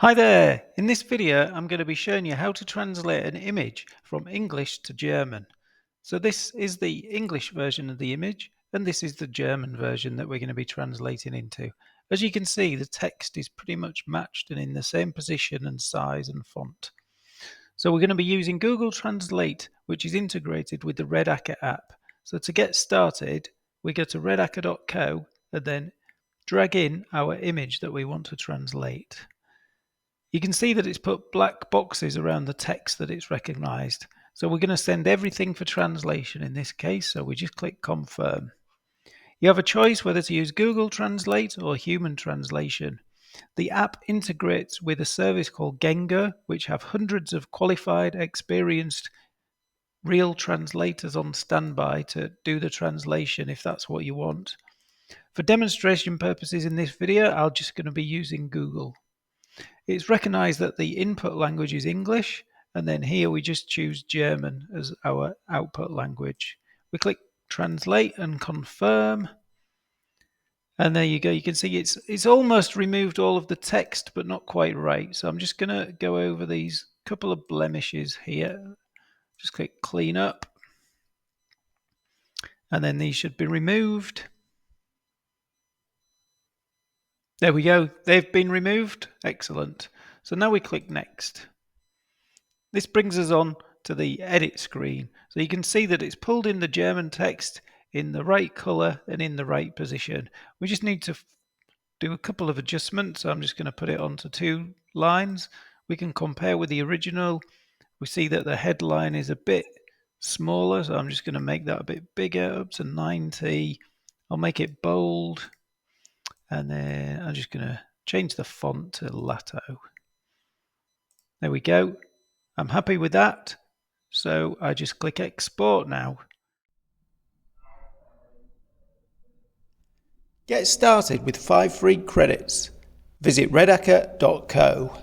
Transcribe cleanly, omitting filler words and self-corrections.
Hi there! In this video I'm going to be showing you how to translate an image from English to German. So this is the English version of the image and this is the German version that we're going to be translating into. As you can see, the text is pretty much matched and in the same position and size and font. So we're going to be using Google Translate, which is integrated with the Redaka app. So to get started, we go to redaka.co and then drag in our image that we want to translate. You can see that it's put black boxes around the text that it's recognized. So we're going to send everything for translation in this case, so we just click confirm. You have a choice whether to use Google Translate or human translation. The app integrates with a service called Genga, which have hundreds of qualified, experienced, real translators on standby to do the translation if that's what you want. For demonstration purposes in this video, I'm just going to be using Google. It's recognized that the input language is English, and then here we just choose German as our output language. We click translate and confirm, and there you go. You can see it's almost removed all of the text, but not quite right. So I'm just going to go over these couple of blemishes here. Just click clean up, and then these should be removed. There we go. They've been removed. Excellent. So now we click next. This brings us on to the edit screen. So you can see that it's pulled in the German text in the right color and in the right position. We just need to do a couple of adjustments. So I'm just going to put it onto 2 lines. We can compare with the original. We see that the headline is a bit smaller, so I'm just going to make that a bit bigger, up to 90. I'll make it bold, and then I'm just going to change the font to Lato. There we go. I'm happy with that, so I just click export now. Get started with 5 free credits. Visit redaka.co.